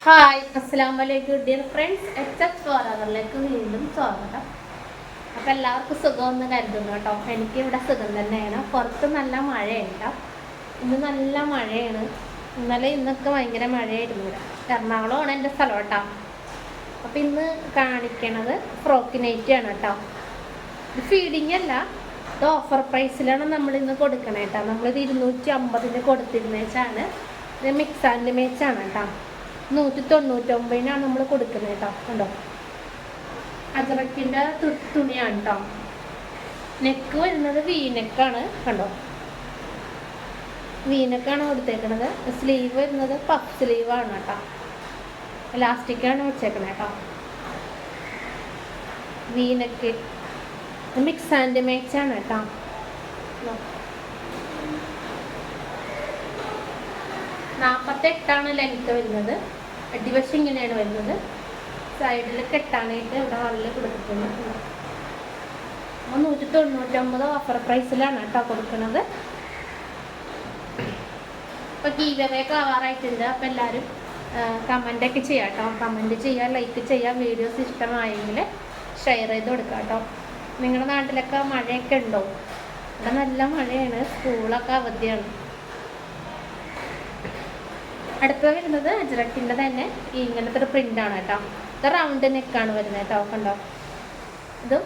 Hi അസ്സലാമു അലൈക്കും dear friends. H ഫോറവറിലേക്ക് വീണ്ടും സ്വാഗതം. അപ്പോൾ എല്ലാവർക്കും സുഖമെന്ന് കരുതുന്നു കേട്ടോ. എനിക്ക് ഇവിടെ സുഖം തന്നെയാണ്. പുറത്ത് നല്ല മഴയുണ്ട്. ഇന്ന് നല്ല മഴയാണ്. ഇന്നലെ ഇന്നൊക്കെ ഭയങ്കര മഴയായിരുന്നു ഇവിടെ. എറണാകുളമാണ് എൻ്റെ സ്ഥലം കേട്ടോ. അപ്പോൾ ഇന്ന് കാണിക്കണത് ഫ്രോക്ക് നൈറ്റിയാണ് കേട്ടോ. ഇത് ഫീഡിങ് അല്ല, ഇത് ഓഫർ പ്രൈസിലാണ് നമ്മളിന്ന് കൊടുക്കണേ കേട്ടോ. നമ്മളിത് 250 കൊടുത്തിരുന്നേച്ചാണ്. ഇത് മിക്സ് ആൻഡ് മേച്ചാണ് കേട്ടോ. 199 നമ്മൾ കൊടുക്കുന്നത് കേട്ടോ. കണ്ടോ, അജറക്കിൻ്റെ തുണിയാണ് കേട്ടോ. നെക്ക് വരുന്നത് വീനെക്കാണ്. കണ്ടോ, വീനെക്കാണ് കൊടുത്തേക്കണത്. സ്ലീവ് വരുന്നത് പഫ് സ്ലീവാണ് കേട്ടോ. ഇലാസ്റ്റിക്കാണ് വെച്ചേക്കണത് കേട്ടോ. വീനെക്ക് മിക്സ് ആൻഡ് മേച്ചാണ് കേട്ടോ. 48 ലെങ്ത്ത് വരുന്നത്. അടിവശം ഇങ്ങനെയാണ് വരുന്നത്. സൈഡിൽ കെട്ടാനായിട്ട് ഇവിടെ നല്ല കൊടുത്തിട്ടുണ്ട്. 199 ഓഫർ പ്രൈസിലാണ് കേട്ടോ കൊടുക്കുന്നത്. ഇപ്പോൾ ഗീവവേക്ക് ആവാറായിട്ടുണ്ട്. അപ്പോൾ എല്ലാവരും കമൻ്റൊക്കെ ചെയ്യാം കേട്ടോ. കമൻറ്റ് ചെയ്യുക, ലൈക്ക് ചെയ്യുക. വീഡിയോസ് ഇഷ്ടമായെങ്കിൽ ഷെയർ ചെയ്ത് കൊടുക്കുക കേട്ടോ. നിങ്ങളുടെ നാട്ടിലൊക്കെ മഴയൊക്കെ ഉണ്ടോ? ഇവിടെ നല്ല മഴയാണ്. സ്കൂളൊക്കെ അവധിയാണ്. അടുത്തത് വരുന്നത് അജ്രക്കിൻ്റെ തന്നെ ഇങ്ങനത്തെ ഒരു പ്രിൻ്റാണ് കേട്ടോ. ഇത് റൗണ്ട് നെക്കാണ് വരുന്നത് കേട്ടോ. കണ്ടോ, ഇതും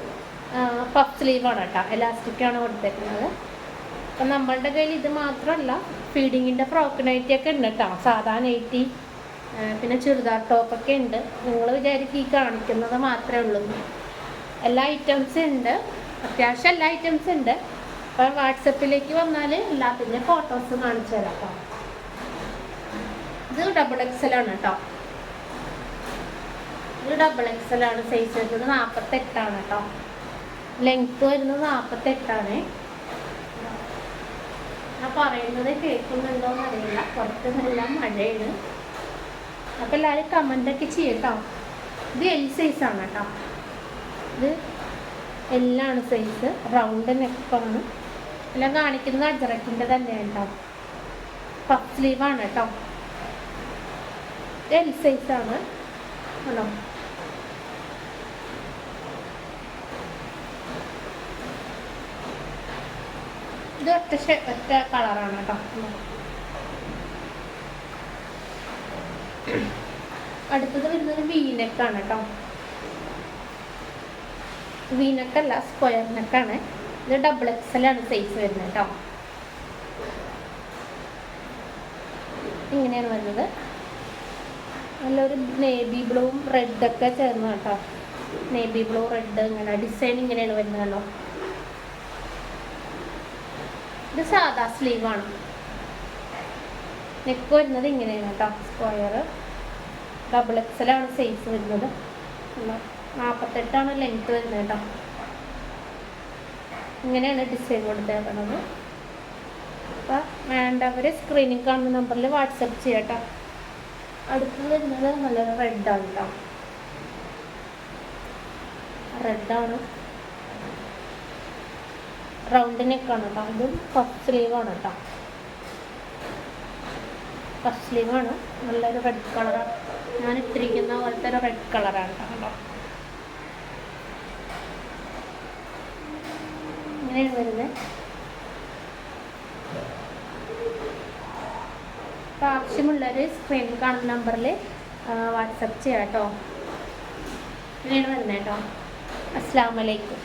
പഫ് സ്ലീവാണ് കേട്ടോ. എലാസ്റ്റിക്കാണ് കൊടുത്തേക്കുന്നത്. അപ്പം നമ്മളുടെ കയ്യിൽ ഇത് മാത്രമല്ല, ഫീഡിങ്ങിൻ്റെ ഫ്രോക്ക് നൈറ്റിയൊക്കെ ഉണ്ട് കേട്ടോ. സാധാ നൈറ്റി, പിന്നെ ചുരിദാർ ടോപ്പൊക്കെ ഉണ്ട്. നിങ്ങൾ വിചാരിക്കും ഈ കാണിക്കുന്നത് മാത്രമേ ഉള്ളൂ. എല്ലാ ഐറ്റംസും ഉണ്ട്, അത്യാവശ്യം എല്ലാ ഐറ്റംസും ഉണ്ട്. അപ്പം വാട്സപ്പിലേക്ക് വന്നാൽ എല്ലാത്തിൻ്റെ ഫോട്ടോസ് കാണിച്ചു തരാം കേട്ടോ. ഇത് ഡബിൾ എക്സലാണ് കേട്ടോ. ഇത് ഡബിൾ എക്സലാണ്. സൈസ് വരുന്നത് 48 കേട്ടോ. ലെങ്ത്ത് വരുന്നത് 48. ഞാൻ പറയുന്നത് കേൾക്കുന്നുണ്ടോയെന്ന് അറിയില്ല. പുറത്ത് നല്ല മഴയാണ്. അപ്പോൾ എല്ലാവരും കമൻ്റൊക്കെ ചെയ്യട്ടോ. ഇത് എൽ സൈസാണ് കേട്ടോ. ഇത് എല്ലാണ് സൈസ്. റൗണ്ട് നെക്കാണ്. എല്ലാം കാണിക്കുന്നത് അജറക്കിൻ്റെ തന്നെയാണ് കേട്ടോ. പഫ് സ്ലീവാണ് കേട്ടോ. എൽ സൈസാണ് ആണോ. ഇത് ഒറ്റ കളറാണ് കേട്ടോ. അടുത്തത് വരുന്നത് വീനെക്കാണ് കേട്ടോ. വീനെക്കല്ല, സ്ക്വയർ നെക്കാണ്. ഇത് ഡബിൾ എക്സലാണ് സൈസ് വരുന്നത് കേട്ടോ. ഇങ്ങനെയാണ് വരുന്നത്. നല്ലൊരു നേവി ബ്ലൂവും റെഡൊക്കെ ചേർന്ന് കേട്ടോ. നേവി ബ്ലൂ റെഡ് ഇങ്ങനെ ഡിസൈൻ ഇങ്ങനെയാണ് വരുന്നത് കേട്ടോ. ഇത് സാധാ സ്ലീവാണ്. നെക്ക് വരുന്നത് ഇങ്ങനെയാണ് കേട്ടോ. സ്ക്വയർ ഡബിൾ എക്സലാണ് സൈസ് വരുന്നത്. 48 ലെങ്ത്ത് വരുന്നത് കേട്ടോ. ഇങ്ങനെയാണ് ഡിസൈൻ കൊടുത്തേക്കുന്നത്. അപ്പോൾ വേണ്ടവർ സ്ക്രീനിൽ കാണുന്ന നമ്പറിൽ വാട്സപ്പ് ചെയ്യാം കേട്ടോ. അടുത്തത് വരുന്നത് നല്ലൊരു റെഡാണ് കേട്ടോ. റെഡാണ്, റൗണ്ട് നെക്കാണ് കേട്ടോ. ഇതും പഫ് സ്ലീവാണ് കേട്ടോ. പഫ് സ്ലീവാണ്. നല്ലൊരു റെഡ് കളറാണ്. ഞാൻ ഇട്ടിരിക്കുന്ന പോലത്തെ ഒരു റെഡ് കളറാണ് കേട്ടോ. ഇങ്ങനെയാണ് വരുന്നത്. അപ്പോൾ ആവശ്യമുള്ളവർ സ്ക്രീനിൽ കാണുന്ന നമ്പറിൽ വാട്സപ്പ് ചെയ്യാം കേട്ടോ. ഇങ്ങനെയാണ് വരുന്നത് കേട്ടോ. അസ്സലാമു അലൈക്കും.